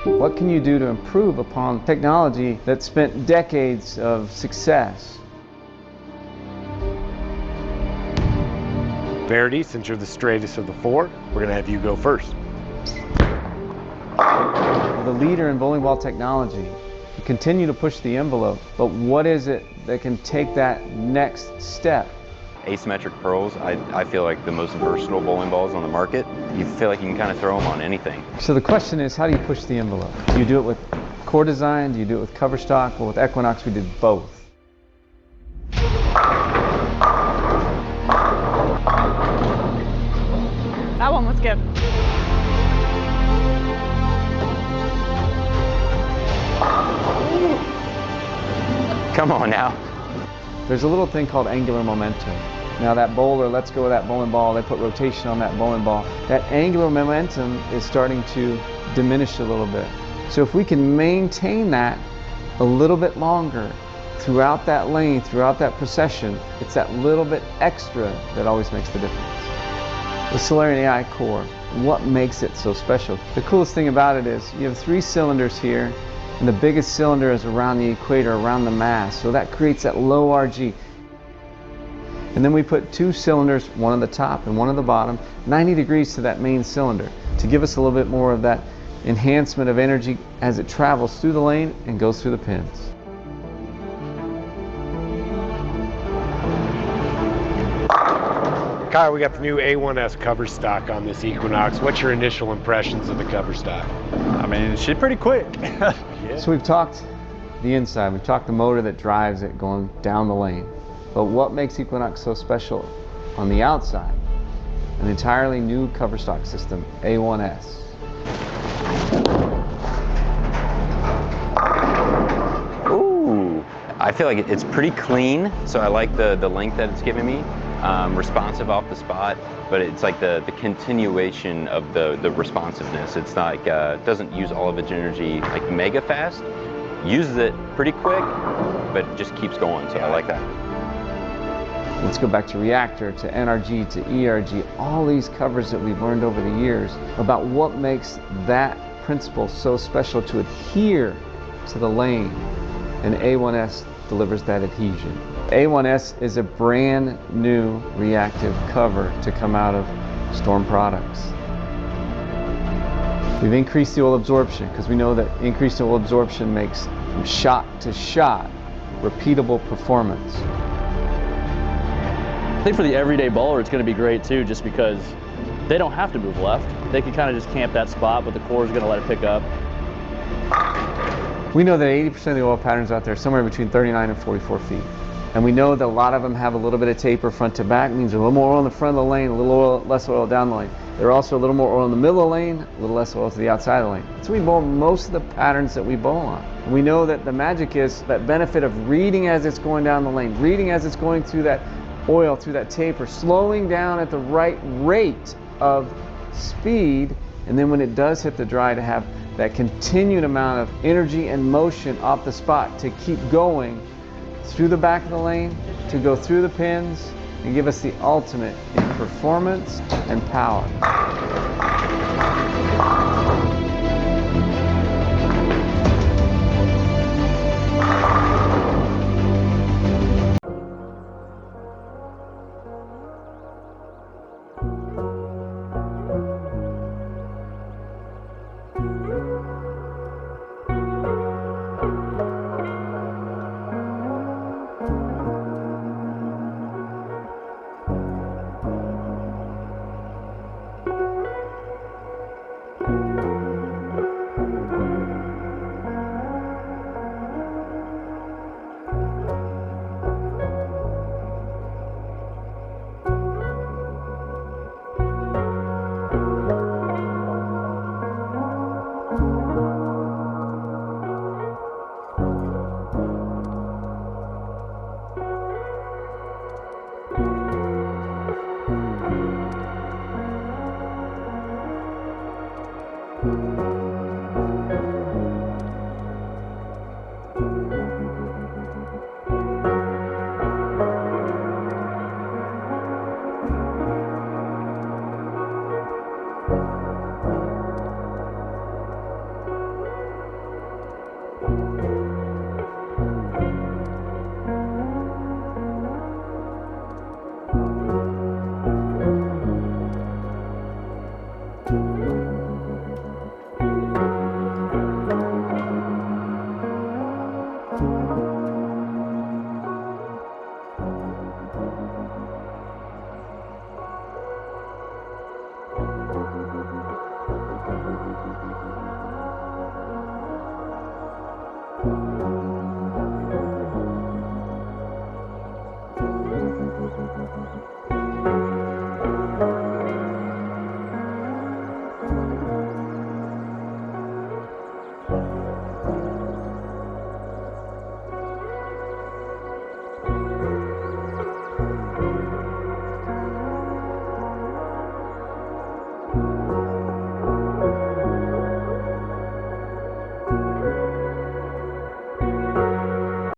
What can you do to improve upon technology that spent decades of success? Verity, since you're the straightest of the four, we're going to have you go first. The leader in bowling ball technology, you continue to push the envelope, but what is it that can take that next step? Asymmetric pearls, I feel like the most versatile bowling balls on the market. You feel like you can kind of throw them on anything. So the question is, how do you push the envelope? Do you do it with core design? Do you do it with cover stock? Well, with Equinox, we did both. That one was good. Come on now. There's a little thing called angular momentum. Now that bowler lets go of that bowling ball, they put rotation on that bowling ball. That angular momentum is starting to diminish a little bit. So if we can maintain that a little bit longer throughout that lane, throughout that procession, it's that little bit extra that always makes the difference. The Solarian AI core, what makes it so special? The coolest thing about it is you have 3 cylinders here, and the biggest cylinder is around the equator, around the mass, so that creates that low RG. And then we put 2 cylinders, one on the top and one on the bottom, 90 degrees to that main cylinder to give us a little bit more of that enhancement of energy as it travels through the lane and goes through the pins. Kyle, we got the new A1S cover stock on this Equinox. What's your initial impressions of the cover stock? I mean, she's pretty quick. Yeah. So we've talked the inside, we've talked the motor that drives it going down the lane. But what makes Equinox so special on the outside? An entirely new cover stock system, A1S. Ooh, I feel like it's pretty clean, so I like the length that it's giving me. Responsive off the spot, but it's like the continuation of the responsiveness. It's not like, doesn't use all of its energy like mega fast, uses it pretty quick, but just keeps going, so I like that. Let's go back to reactor, to NRG, to ERG, all these covers that we've learned over the years about what makes that principle so special to adhere to the lane, and A1S delivers that adhesion. A1S is a brand new reactive cover to come out of Storm products. We've increased the oil absorption because we know that increased oil absorption makes from shot to shot repeatable performance. I think for the everyday bowler, it's going to be great too, just because they don't have to move left. They can kind of just camp that spot, but the core is going to let it pick up. We know that 80% of the oil patterns out there are somewhere between 39 and 44 feet. And we know that a lot of them have a little bit of taper front to back, means a little more oil in the front of the lane, a little oil, less oil down the lane. There are also a little more oil in the middle of the lane, a little less oil to the outside of the lane. So we bowl most of the patterns that we bowl on. And we know that the magic is that benefit of reading as it's going down the lane, reading as it's going through that oil, through that taper, slowing down at the right rate of speed, and then when it does hit the dry, to have that continued amount of energy and motion off the spot to keep going through the back of the lane, to go through the pins, and give us the ultimate in performance and power.